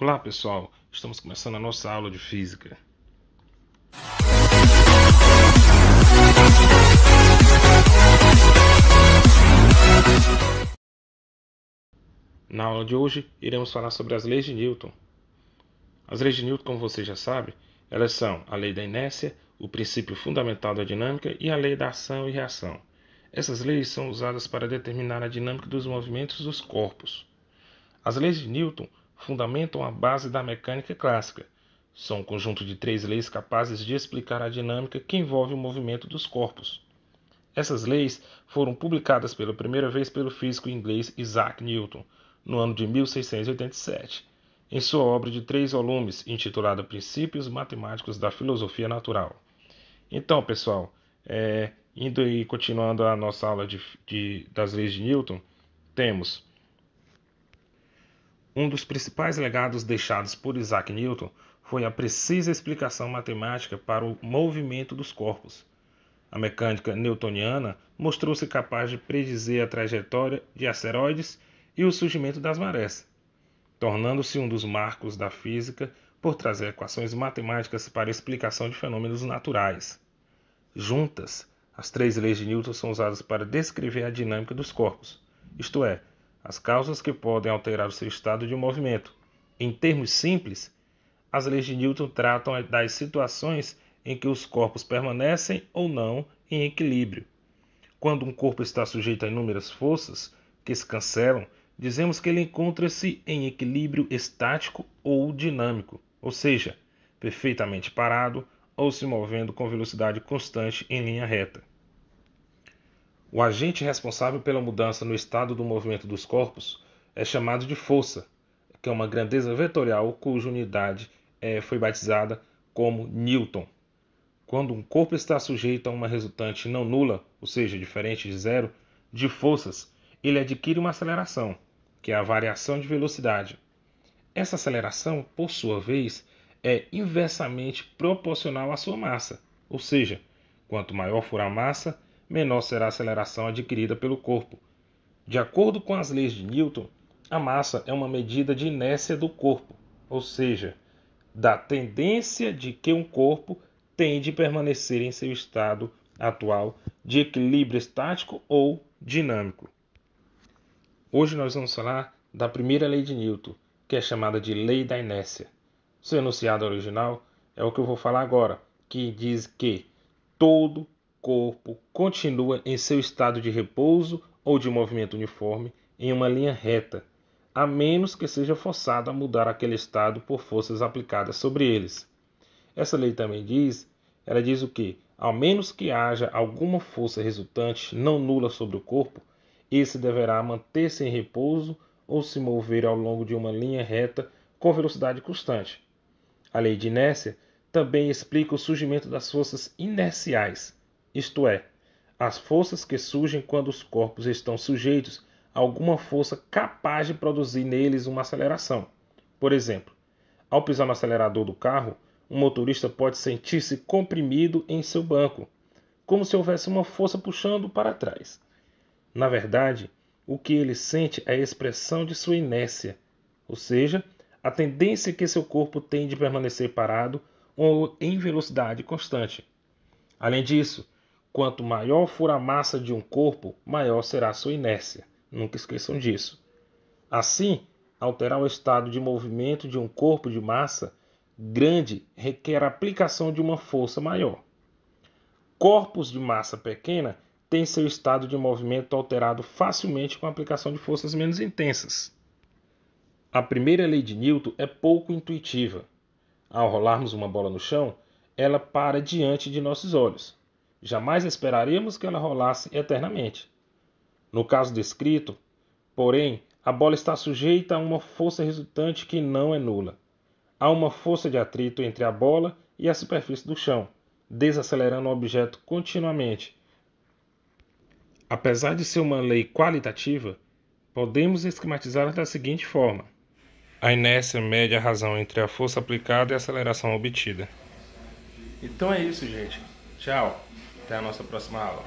Olá pessoal, estamos começando a nossa aula de física. Na aula de hoje, iremos falar sobre as leis de Newton. As leis de Newton, como você já sabe, elas são a lei da inércia, o princípio fundamental da dinâmica e a lei da ação e reação. Essas leis são usadas para determinar a dinâmica dos movimentos dos corpos. As leis de Newton fundamentam a base da mecânica clássica. São um conjunto de 3 leis capazes de explicar a dinâmica que envolve o movimento dos corpos. Essas leis foram publicadas pela primeira vez pelo físico inglês Isaac Newton, no ano de 1687, em sua obra de 3 volumes, intitulada Princípios Matemáticos da Filosofia Natural. Então, pessoal, indo e continuando a nossa aula das leis de Newton, temos um dos principais legados deixados por Isaac Newton foi a precisa explicação matemática para o movimento dos corpos. A mecânica newtoniana mostrou-se capaz de predizer a trajetória de asteroides e o surgimento das marés, tornando-se um dos marcos da física por trazer equações matemáticas para a explicação de fenômenos naturais. Juntas, as 3 leis de Newton são usadas para descrever a dinâmica dos corpos, isto é, as causas que podem alterar o seu estado de movimento. Em termos simples, as leis de Newton tratam das situações em que os corpos permanecem ou não em equilíbrio. Quando um corpo está sujeito a inúmeras forças que se cancelam, dizemos que ele encontra-se em equilíbrio estático ou dinâmico, ou seja, perfeitamente parado ou se movendo com velocidade constante em linha reta. O agente responsável pela mudança no estado do movimento dos corpos é chamado de força, que é uma grandeza vetorial cuja unidade foi batizada como Newton. Quando um corpo está sujeito a uma resultante não nula, ou seja, diferente de zero, de forças, ele adquire uma aceleração, que é a variação de velocidade. Essa aceleração, por sua vez, é inversamente proporcional à sua massa, ou seja, quanto maior for a massa, menor será a aceleração adquirida pelo corpo. De acordo com as leis de Newton, a massa é uma medida de inércia do corpo, ou seja, da tendência de que um corpo tem de permanecer em seu estado atual de equilíbrio estático ou dinâmico. Hoje nós vamos falar da primeira lei de Newton, que é chamada de lei da inércia. Seu enunciado original é o que eu vou falar agora, que diz que todo corpo continua em seu estado de repouso ou de movimento uniforme em uma linha reta, a menos que seja forçado a mudar aquele estado por forças aplicadas sobre eles. Essa lei também diz o que? Ao menos que haja alguma força resultante não nula sobre o corpo, esse deverá manter-se em repouso ou se mover ao longo de uma linha reta com velocidade constante. A lei de inércia também explica o surgimento das forças inerciais, isto é, as forças que surgem quando os corpos estão sujeitos a alguma força capaz de produzir neles uma aceleração. Por exemplo, ao pisar no acelerador do carro, um motorista pode sentir-se comprimido em seu banco, como se houvesse uma força puxando para trás. Na verdade, o que ele sente é a expressão de sua inércia, ou seja, a tendência que seu corpo tem de permanecer parado ou em velocidade constante. Além disso, quanto maior for a massa de um corpo, maior será a sua inércia. Nunca esqueçam disso. Assim, alterar o estado de movimento de um corpo de massa grande requer a aplicação de uma força maior. Corpos de massa pequena têm seu estado de movimento alterado facilmente com a aplicação de forças menos intensas. A primeira lei de Newton é pouco intuitiva. Ao rolarmos uma bola no chão, ela para diante de nossos olhos. Jamais esperaríamos que ela rolasse eternamente. No caso descrito, porém, a bola está sujeita a uma força resultante que não é nula. Há uma força de atrito entre a bola e a superfície do chão, desacelerando o objeto continuamente. Apesar de ser uma lei qualitativa, podemos esquematizá-la da seguinte forma. A inércia mede a razão entre a força aplicada e a aceleração obtida. Então é isso, gente. Tchau. Até a nossa próxima aula.